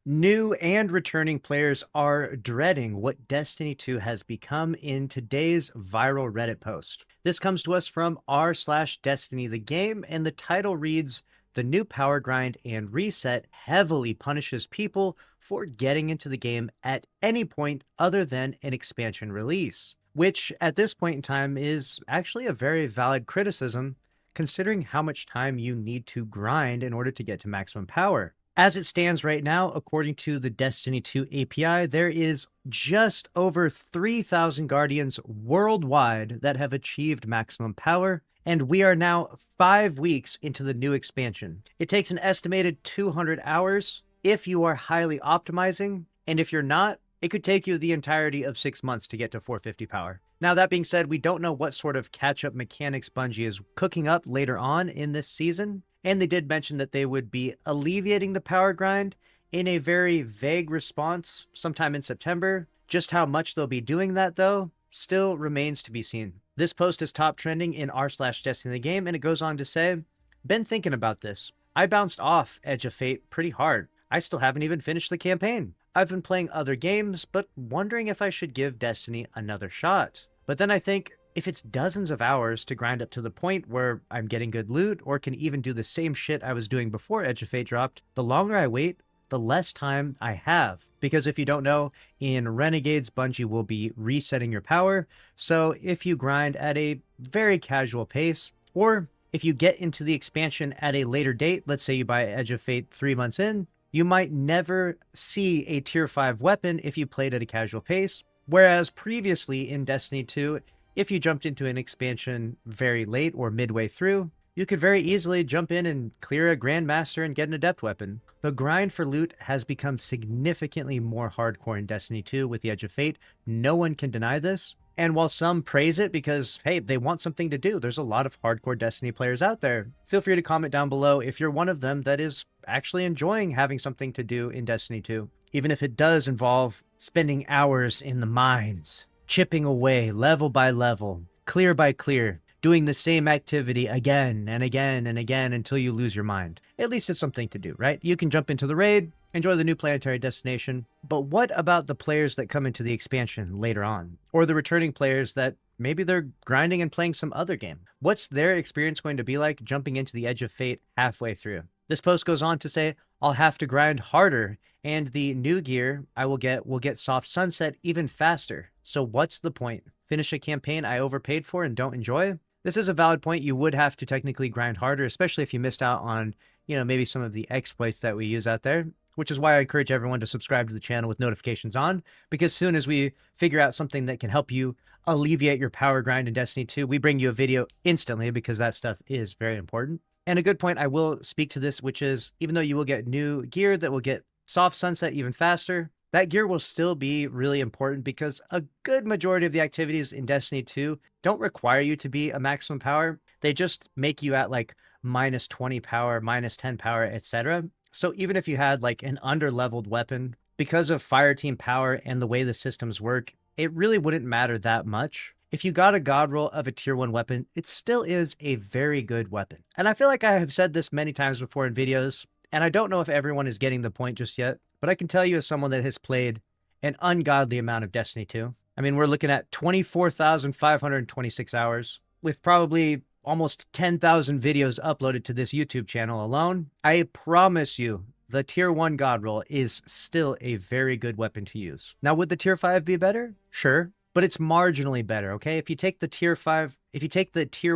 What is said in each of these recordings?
New and returning players are dreading what Destiny 2 has become in today's viral Reddit post. This comes to us from r/Destiny the game, and the title reads, "The new power grind and reset heavily punishes people for getting into the game at any point other than an expansion release," which at this point in time is actually a very valid criticism considering how much time you need to grind in order to get to maximum power. As it stands right now, according to the Destiny 2 API, there is just over 3,000 Guardians worldwide that have achieved maximum power, and we are now 5 weeks into the new expansion. It takes an estimated 200 hours if you are highly optimizing, and if you're not, it could take you the entirety of 6 months to get to 450 power. Now, that being said, we don't know what sort of catch-up mechanics Bungie is cooking up later on in this season, and they did mention that they would be alleviating the power grind in a very vague response sometime in September. Just how much they'll be doing that, though, still remains to be seen. This post is top trending in r/Destiny the game, and it goes on to say, "Been thinking about this. I bounced off Edge of Fate pretty hard. I still haven't even finished the campaign. I've been playing other games, but wondering if I should give Destiny another shot. But then I think, if it's dozens of hours to grind up to the point where I'm getting good loot or can even do the same shit I was doing before Edge of Fate dropped, the longer I wait, the less time I have." Because if you don't know, in Renegades, Bungie will be resetting your power. So if you grind at a very casual pace, or if you get into the expansion at a later date, let's say you buy Edge of Fate 3 months in, you might never see a tier 5 weapon if you played at a casual pace. Whereas previously in Destiny 2, if you jumped into an expansion very late or midway through, you could very easily jump in and clear a Grandmaster and get an Adept weapon. The grind for loot has become significantly more hardcore in Destiny 2 with the Edge of Fate. No one can deny this. And while some praise it because, hey, they want something to do, there's a lot of hardcore Destiny players out there. Feel free to comment down below if you're one of them that is actually enjoying having something to do in Destiny 2. Even if it does involve spending hours in the mines, chipping away level by level, clear by clear, doing the same activity again and again and again until you lose your mind. At least it's something to do, right? You can jump into the raid, enjoy the new planetary destination, but what about the players that come into the expansion later on? Or the returning players that maybe they're grinding and playing some other game? What's their experience going to be like jumping into the Edge of Fate halfway through? This post goes on to say, "I'll have to grind harder, and the new gear I will get soft sunset even faster. So what's the point? Finish a campaign I overpaid for and don't enjoy?" This is a valid point. You would have to technically grind harder, especially if you missed out on, maybe some of the exploits that we use out there, which is why I encourage everyone to subscribe to the channel with notifications on, because as soon as we figure out something that can help you alleviate your power grind in Destiny 2, we bring you a video instantly because that stuff is very important. And a good point, I will speak to this, which is, even though you will get new gear that will get soft sunset even faster, that gear will still be really important because a good majority of the activities in Destiny 2 don't require you to be a maximum power. They just make you at like minus 20 power, minus 10 power, etc. So even if you had like an under-leveled weapon, because of Fireteam power and the way the systems work, it really wouldn't matter that much. If you got a god roll of a tier 1 weapon, it still is a very good weapon. And I feel like I have said this many times before in videos, and I don't know if everyone is getting the point just yet, but I can tell you as someone that has played an ungodly amount of Destiny 2. I mean, we're looking at 24,526 hours with probably almost 10,000 videos uploaded to this YouTube channel alone. I promise you, the tier 1 god roll is still a very good weapon to use. Now, would the tier 5 be better? Sure, but it's marginally better, okay? If you take the tier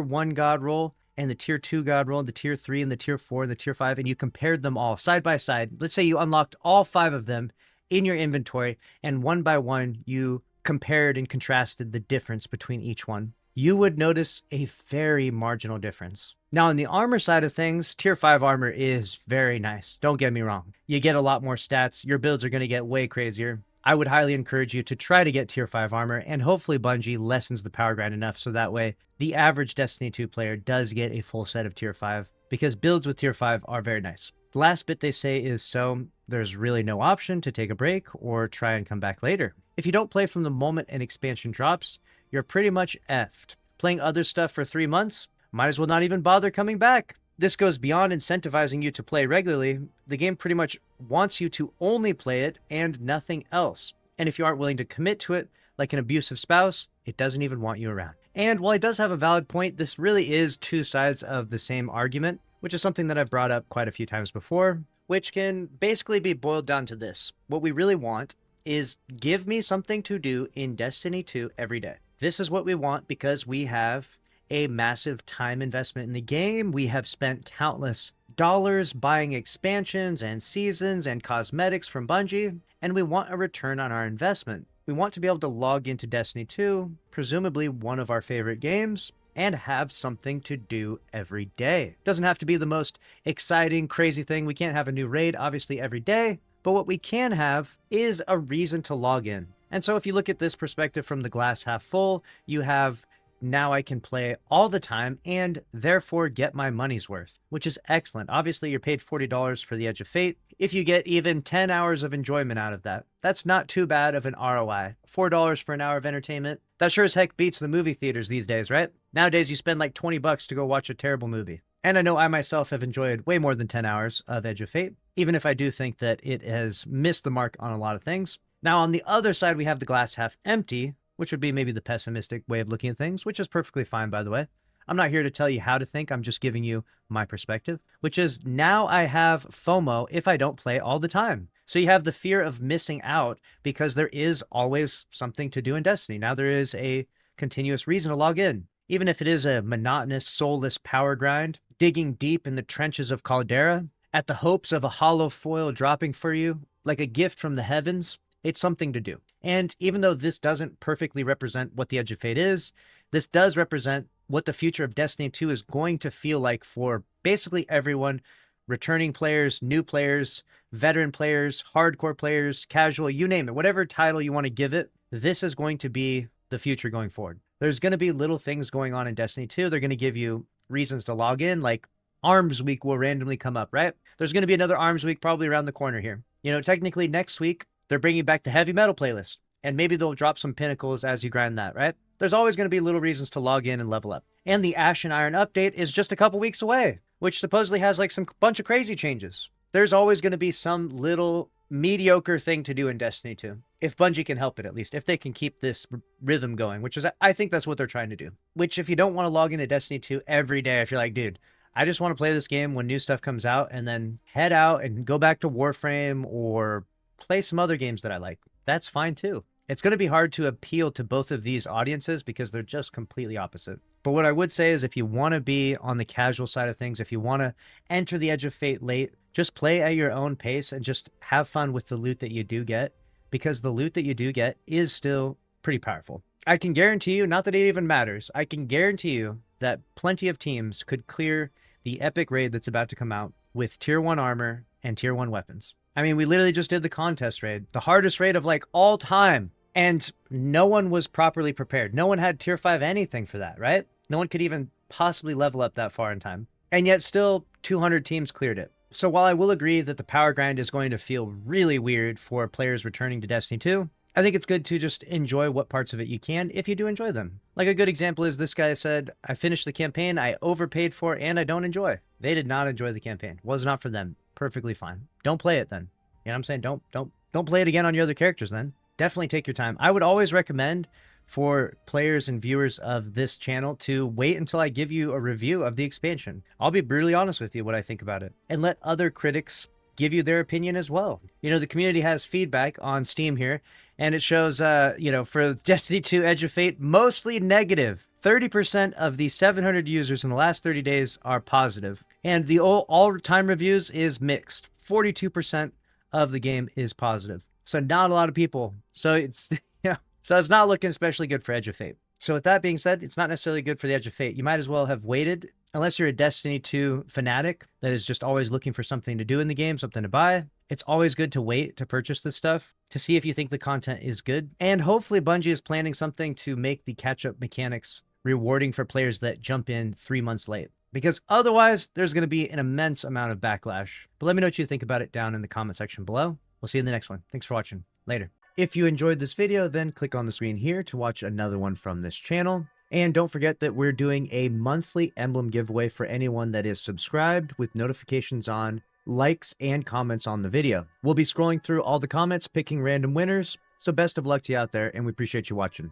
1 god roll and the tier 2 god roll, the tier 3 and the tier 4 and the tier 5, and you compared them all side by side, let's say you unlocked all 5 of them in your inventory, and one by one you compared and contrasted the difference between each one, you would notice a very marginal difference. Now, on the armor side of things, tier 5 armor is very nice. Don't get me wrong. You get a lot more stats. Your builds are going to get way crazier. I would highly encourage you to try to get tier 5 armor, and hopefully Bungie lessens the power grind enough so that way the average Destiny 2 player does get a full set of tier 5, because builds with tier 5 are very nice. The last bit they say is, so there's really no option to take a break or try and come back later. If you don't play from the moment an expansion drops, you're pretty much effed. Playing other stuff for 3 months, might as well not even bother coming back. this goes beyond incentivizing you to play regularly. The game pretty much wants you to only play it and nothing else. And if you aren't willing to commit to it, like an abusive spouse, it doesn't even want you around. And while it does have a valid point, this really is two sides of the same argument, which is something that I've brought up quite a few times before, which can basically be boiled down to this. What we really want is give me something to do in Destiny 2 every day. This is what we want because we have a massive time investment in the game. We have spent countless dollars buying expansions and seasons and cosmetics from Bungie, and we want a return on our investment. We want to be able to log into Destiny 2, presumably one of our favorite games, and have something to do every day. It doesn't have to be the most exciting, crazy thing. We can't have a new raid, obviously, every day, but what we can have is a reason to log in. And so if you look at this perspective from the glass half full, you have now I can play all the time and therefore get my money's worth, which is excellent. Obviously, you're paid $40 for the Edge of Fate. If you get even 10 hours of enjoyment out of that, that's not too bad of an ROI. $4 for an hour of entertainment. That sure as heck beats the movie theaters these days, right? Nowadays, you spend like 20 bucks to go watch a terrible movie. And I know I myself have enjoyed way more than 10 hours of Edge of Fate, even if I do think that it has missed the mark on a lot of things. Now, on the other side, we have the glass half empty, which would be maybe the pessimistic way of looking at things, which is perfectly fine, by the way. I'm not here to tell you how to think. I'm just giving you my perspective, which is now I have FOMO if I don't play all the time. So you have the fear of missing out because there is always something to do in Destiny. Now there is a continuous reason to log in. Even if it is a monotonous, soulless power grind, digging deep in the trenches of Caldera, at the hopes of a hollow foil dropping for you, like a gift from the heavens, it's something to do. And even though this doesn't perfectly represent what the Edge of Fate is, this does represent what the future of Destiny 2 is going to feel like for basically everyone, returning players, new players, veteran players, hardcore players, casual, you name it, whatever title you want to give it, this is going to be the future going forward. There's going to be little things going on in Destiny 2. They're going to give you reasons to log in, like Arms Week will randomly come up, right? There's going to be another Arms Week probably around the corner here. You know, technically next week, they're bringing back the heavy metal playlist, and maybe they'll drop some pinnacles as you grind that, right? There's always going to be little reasons to log in and level up. And the Ash and Iron update is just a couple weeks away, which supposedly has like some bunch of crazy changes. There's always going to be some little mediocre thing to do in Destiny 2. If Bungie can help it, at least. If they can keep this rhythm going, which is, I think that's what they're trying to do. Which if you don't want to log into Destiny 2 every day, if you're like, dude, I just want to play this game when new stuff comes out and then head out and go back to Warframe or play some other games that I like, that's fine too. It's going to be hard to appeal to both of these audiences because they're just completely opposite. But what I would say is if you want to be on the casual side of things, if you want to enter the Edge of Fate late, just play at your own pace and just have fun with the loot that you do get, because the loot that you do get is still pretty powerful. I can guarantee you, not that it even matters, I can guarantee you that plenty of teams could clear the epic raid that's about to come out with tier 1 armor and tier 1 weapons. I mean, we literally just did the contest raid, the hardest raid of like all time, and no one was properly prepared. No one had tier 5 anything for that, right? No one could even possibly level up that far in time. And yet still 200 teams cleared it. So while I will agree that the power grind is going to feel really weird for players returning to Destiny 2, I think it's good to just enjoy what parts of it you can if you do enjoy them. Like a good example is this guy said, I finished the campaign, I overpaid for, and I don't enjoy. They did not enjoy the campaign. Was not for them. Perfectly fine. Don't play it then. You know what I'm saying? Don't play it again on your other characters then. Definitely take your time. I would always recommend for players and viewers of this channel to wait until I give you a review of the expansion. I'll be brutally honest with you what I think about it, and let other critics give you their opinion as well. You know, the community has feedback on Steam here, and it shows, you know, for Destiny 2 Edge of Fate, mostly negative. 30% of the 700 users in the last 30 days are positive, and the all-time reviews is mixed. 42% of the game is positive. So not a lot of people. So it's, yeah. So it's not looking especially good for Edge of Fate. So with that being said, it's not necessarily good for the Edge of Fate. You might as well have waited, unless you're a Destiny 2 fanatic that is just always looking for something to do in the game, something to buy. It's always good to wait to purchase this stuff to see if you think the content is good. And hopefully Bungie is planning something to make the catch-up mechanics rewarding for players that jump in 3 months late. Because otherwise, there's going to be an immense amount of backlash. But let me know what you think about it down in the comment section below. We'll see you in the next one. Thanks for watching. Later. If you enjoyed this video, then click on the screen here to watch another one from this channel. And don't forget that we're doing a monthly emblem giveaway for anyone that is subscribed with notifications on, likes, and comments on the video. We'll be scrolling through all the comments, picking random winners. So best of luck to you out there, and we appreciate you watching.